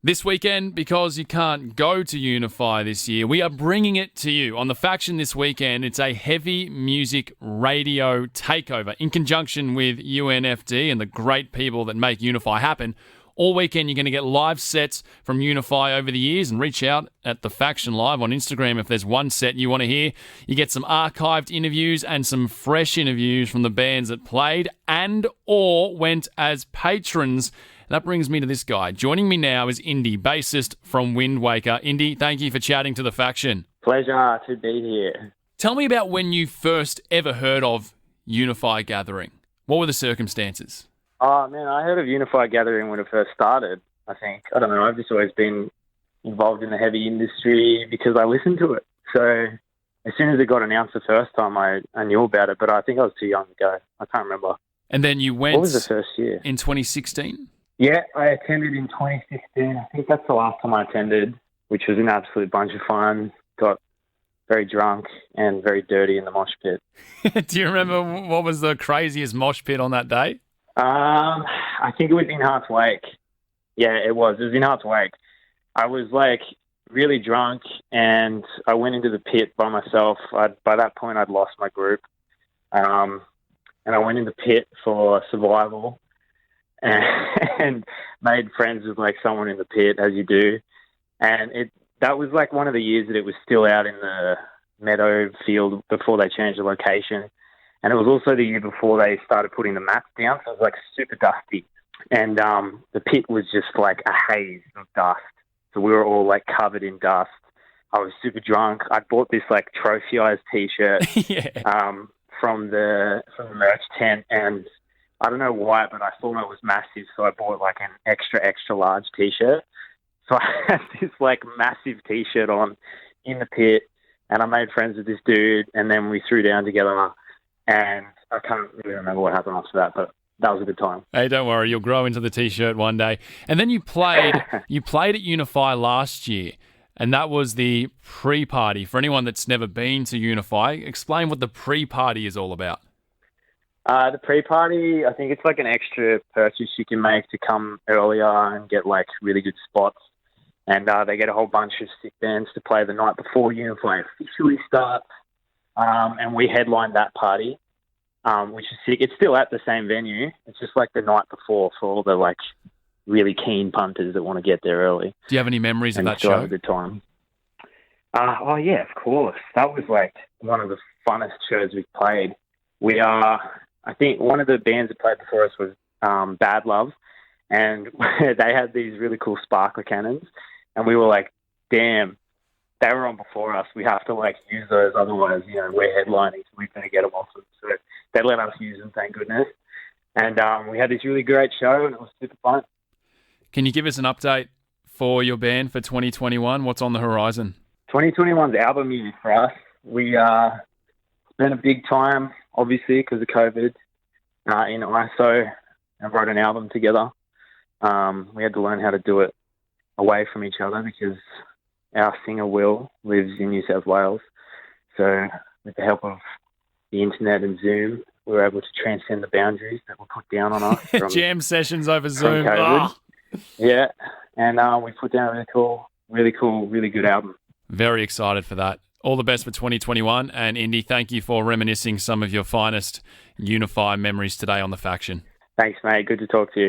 This weekend, because you can't go to Unify this year, we are bringing it to you on The Faction this weekend. It's a heavy music radio takeover in conjunction with UNFD and the great people that make Unify happen. All weekend, you're going to get live sets from Unify over the years, and reach out at The Faction Live on Instagram if there's one set you want to hear. You get some archived interviews and some fresh interviews from the bands that played and or went as patrons. That brings me to this guy. Joining me now is Indey, bassist from Windwaker. Indey, thank you for chatting to The Faction. Pleasure to be here. Tell me about when you first ever heard of Unify Gathering. What were the circumstances? Oh, man, I heard of Unify Gathering when it first started, I think. I don't know, I've just always been involved in the heavy industry because I listened to it. So as soon as it got announced the first time, I knew about it, but I think I was too young to go. I can't remember. And then you went... What was the first year? In 2016? Yeah, I attended in 2016. I think that's the last time I attended, which was an absolute bunch of fun. Got very drunk and very dirty in the mosh pit. Do you remember what was the craziest mosh pit on that day? I think it was in Heart's Wake. Yeah, it was. It was in Heart's Wake. I was like really drunk and I went into the pit by myself. By that point, I'd lost my group. And I went in the pit for survival. And made friends with like someone in the pit, as you do. And that was like one of the years that it was still out in the meadow field before they changed the location. And it was also the year before they started putting the mats down, so it was like super dusty. And the pit was just like a haze of dust. So we were all like covered in dust. I was super drunk. I bought this like trophyized t-shirt from the merch tent, and I don't know why, but I thought it was massive, so I bought like an extra large t-shirt. So I had this like massive t-shirt on in the pit, and I made friends with this dude, and then we threw down together, and I can't really remember what happened after that, but that was a good time. Hey, don't worry, you'll grow into the t-shirt one day. And then you played at Unify last year, and that was the pre-party. For anyone that's never been to Unify, explain what the pre-party is all about. The pre-party, I think it's like an extra purchase you can make to come earlier and get like really good spots. And they get a whole bunch of sick bands to play the night before Unify officially starts. And we headlined that party, which is sick. It's still at the same venue. It's just like the night before for all the like really keen punters that want to get there early. Do you have any memories of that show? show? Have a good time. Oh yeah, of course. That was like one of the funnest shows we've played. I think one of the bands that played before us was Bad Love, and they had these really cool sparkler cannons, and we were like, damn, they were on before us. We have to like use those, otherwise, we're headlining, so we're going to get them off them. So they let us use them, thank goodness. And we had this really great show, and it was super fun. Can you give us an update for your band for 2021? What's on the horizon? 2021's album music for us. We spent a big time, obviously, because of COVID, in ISO, and wrote an album together. We had to learn how to do it away from each other because our singer, Will, lives in New South Wales. So with the help of the internet and Zoom, we were able to transcend the boundaries that were put down on us. From, Jam sessions over Zoom. COVID. Oh. Yeah, and we put down a really cool, really good album. Very excited for that. All the best for 2021. And Indey, thank you for reminiscing some of your finest Unify memories today on The Faction. Thanks, mate. Good to talk to you.